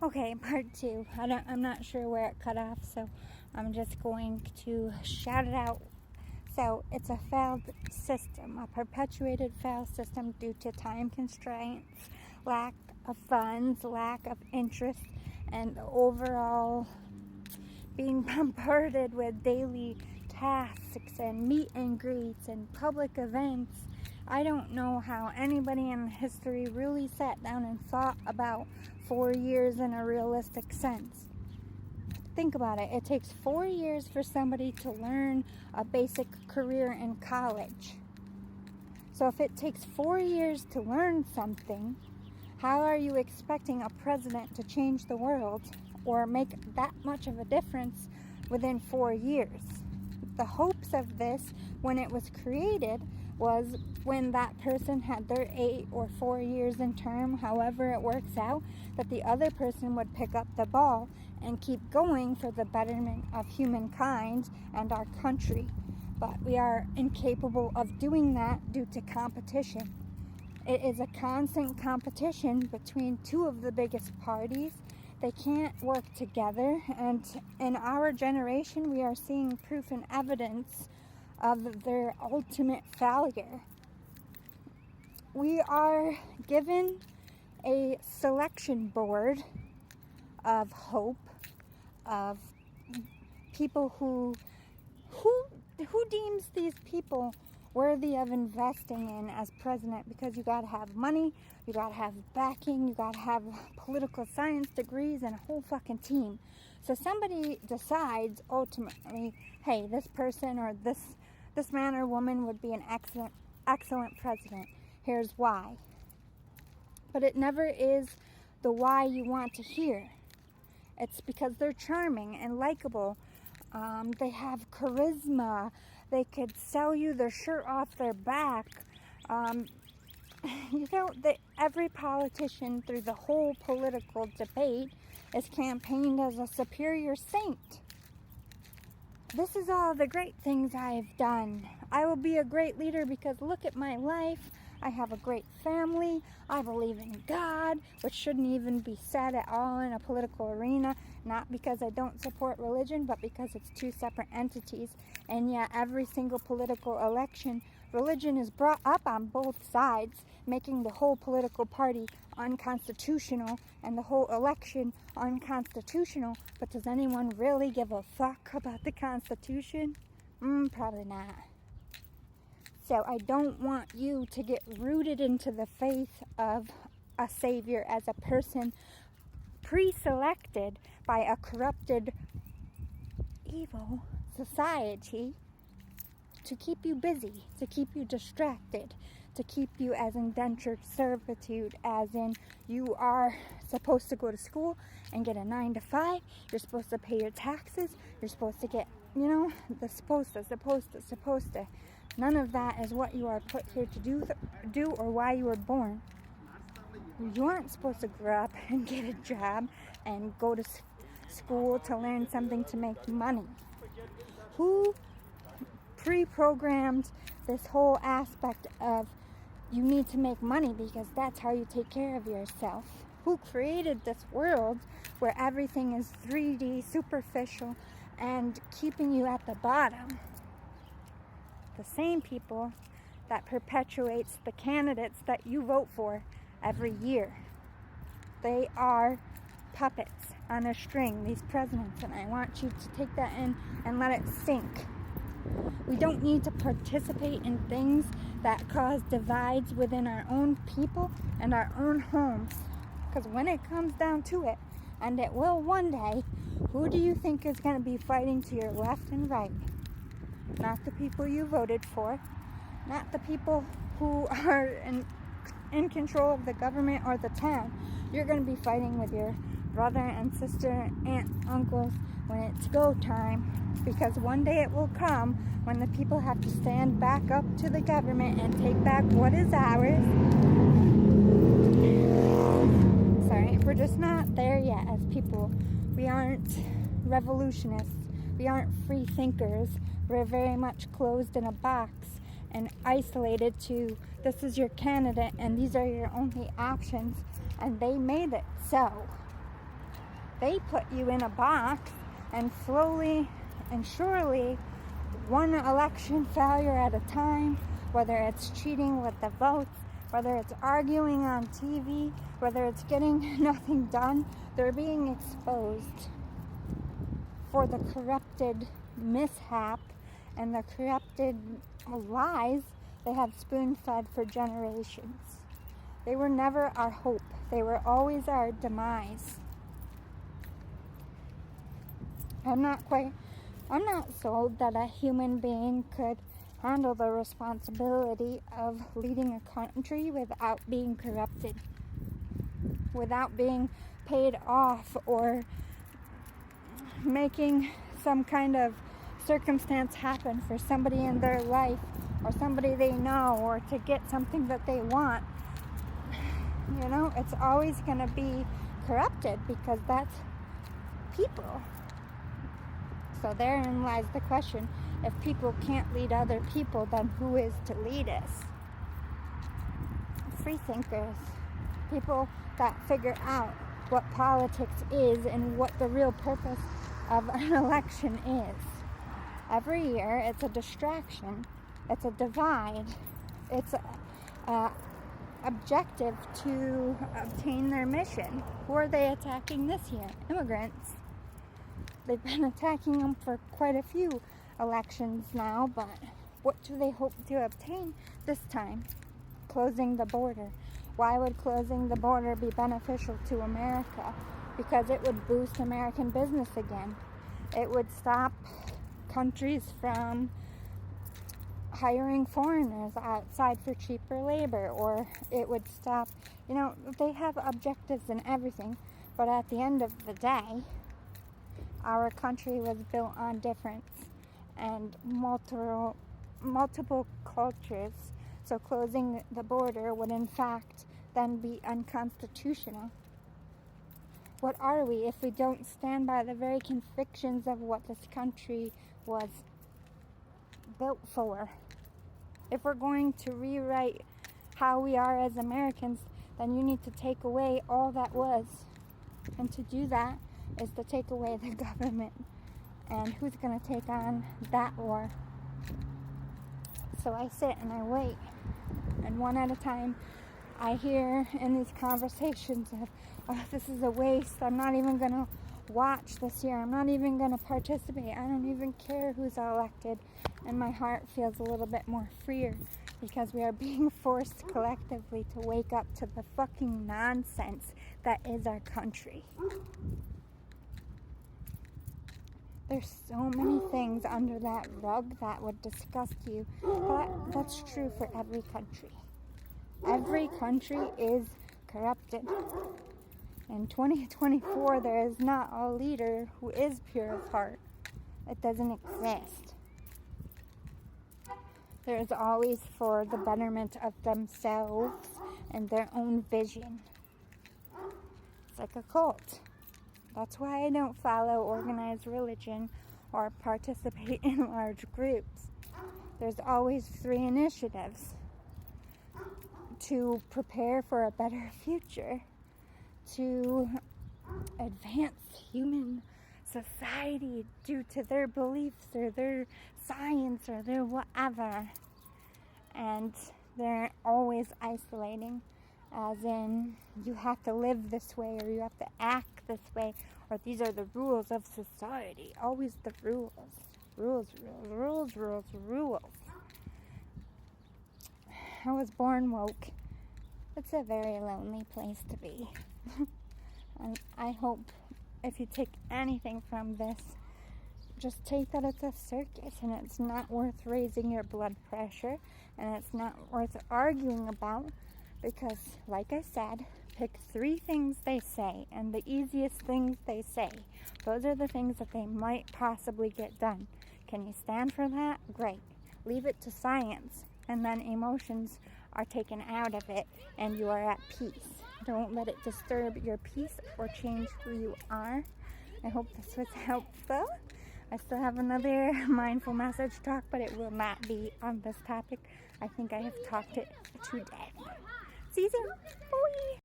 Okay, part two. I'm not sure where it cut off, so I'm just going to shout it out. So it's a failed system, a perpetuated failed system due to time constraints, lack of funds, lack of interest, and overall being bombarded with daily tasks and meet and greets and public events. I don't know how anybody in history really sat down and thought about 4 years in a realistic sense. Think about it. It takes 4 years for somebody to learn a basic career in college. So if it takes 4 years to learn something, how are you expecting a president to change the world or make that much of a difference within 4 years? The hopes of this, when it was created, was when that person had their 8 or 4 years in term, however it works out, that the other person would pick up the ball and keep going for the betterment of humankind and our country. But we are incapable of doing that due to competition. It is a constant competition between two of the biggest parties. They can't work together, and in our generation we are seeing proof and evidence of their ultimate failure. We are given a selection board of hope, of people who deems these people worthy of investing in as president, because you gotta have money, you gotta have backing, you gotta have political science degrees and a whole fucking team. So somebody decides ultimately, hey, this person or this man or woman would be an excellent president. Here's why. But it never is the why you want to hear. It's because they're charming and likable. They have charisma. They could sell you their shirt off their back. Every politician through the whole political debate is campaigned as a superior saint. This is all the great things I've done. I will be a great leader because look at my life. I have a great family. I believe in God, which shouldn't even be said at all in a political arena. Not because I don't support religion, but because it's two separate entities. And yet every single political election, religion is brought up on both sides, making the whole political party unconstitutional and the whole election unconstitutional. But does anyone really give a fuck about the Constitution? Probably not. So I don't want you to get rooted into the faith of a savior as a person pre-selected by a corrupted, evil society to keep you busy, to keep you distracted, to keep you as indentured servitude, as in you are supposed to go to school and get a 9 to 5, you're supposed to pay your taxes, you're supposed to get, the supposed to. None of that is what you are put here to do or why you were born. You aren't supposed to grow up and get a job and go to school to learn something to make money. Who pre-programmed this whole aspect of you need to make money because that's how you take care of yourself? Who created this world where everything is 3D, superficial, and keeping you at the bottom? The same people that perpetuates the candidates that you vote for every year. They are puppets on a string, these presidents, and I want you to take that in and let it sink. We don't need to participate in things that cause divides within our own people and our own homes. Because when it comes down to it, and it will one day, who do you think is going to be fighting to your left and right? Not the people you voted for, not the people who are in control of the government or the town. You're going to be fighting with your brother and sister, aunt, uncles when it's go time, because one day it will come when the people have to stand back up to the government and take back what is ours. Sorry, we're just not there yet as people. We aren't revolutionists. We aren't free thinkers. We're very much closed in a box and isolated to this is your candidate and these are your only options, and they made it so. They put you in a box, and slowly and surely, one election failure at a time, whether it's cheating with the votes, whether it's arguing on TV, whether it's getting nothing done, they're being exposed for the corrupted mishap and the corrupted lies they have spoon-fed for generations. They were never our hope. They were always our demise. I'm not sold that a human being could handle the responsibility of leading a country without being corrupted, without being paid off, or making some kind of circumstance happen for somebody in their life or somebody they know, or to get something that they want. You know, it's always going to be corrupted because that's people. So therein lies the question: if people can't lead other people, then who is to lead us? Free thinkers, people that figure out what politics is and what the real purpose of an election is. Every year, it's a distraction, it's a divide, it's a objective to obtain their mission. Who are they attacking this year? Immigrants. They've been attacking them for quite a few elections now, but what do they hope to obtain this time? Closing the border. Why would closing the border be beneficial to America? Because it would boost American business again. It would stop countries from hiring foreigners outside for cheaper labor, or it would stop, they have objectives and everything, but at the end of the day, our country was built on difference and multiple cultures, so closing the border would in fact then be unconstitutional. What are we if we don't stand by the very convictions of what this country was built for? If we're going to rewrite how we are as Americans, then you need to take away all that was. And to do that is to take away the government. And who's going to take on that war? So I sit and I wait. And one at a time, I hear in these conversations of, oh, this is a waste. I'm not even going to watch this year. I'm not even going to participate. I don't even care who's elected. And my heart feels a little bit more freer because we are being forced collectively to wake up to the fucking nonsense that is our country. There's so many things under that rug that would disgust you, but that's true for every country. Every country is corrupted. In 2024, there is not a leader who is pure of heart. It doesn't exist. There is always for the betterment of themselves and their own vision. It's like a cult. That's why I don't follow organized religion or participate in large groups. There's always 3 initiatives to prepare for a better future, to advance human society due to their beliefs or their science or their whatever. And they're always isolating, as in you have to live this way or you have to act this way, or these are the rules of society. Always the rules. Rules, rules, rules, rules, rules. I was born woke. It's a very lonely place to be. And I hope if you take anything from this, just take that it's a circus and it's not worth raising your blood pressure and it's not worth arguing about, because, like I said, pick 3 things they say, and the easiest things they say, those are the things that they might possibly get done. Can you stand for that? Great. Leave it to science, and then emotions are taken out of it and you are at peace. Don't let it disturb your peace or change who you are. I hope this was helpful. I still have another mindful message talk, but it will not be on this topic. I think I have talked it to death. See you soon. Bye.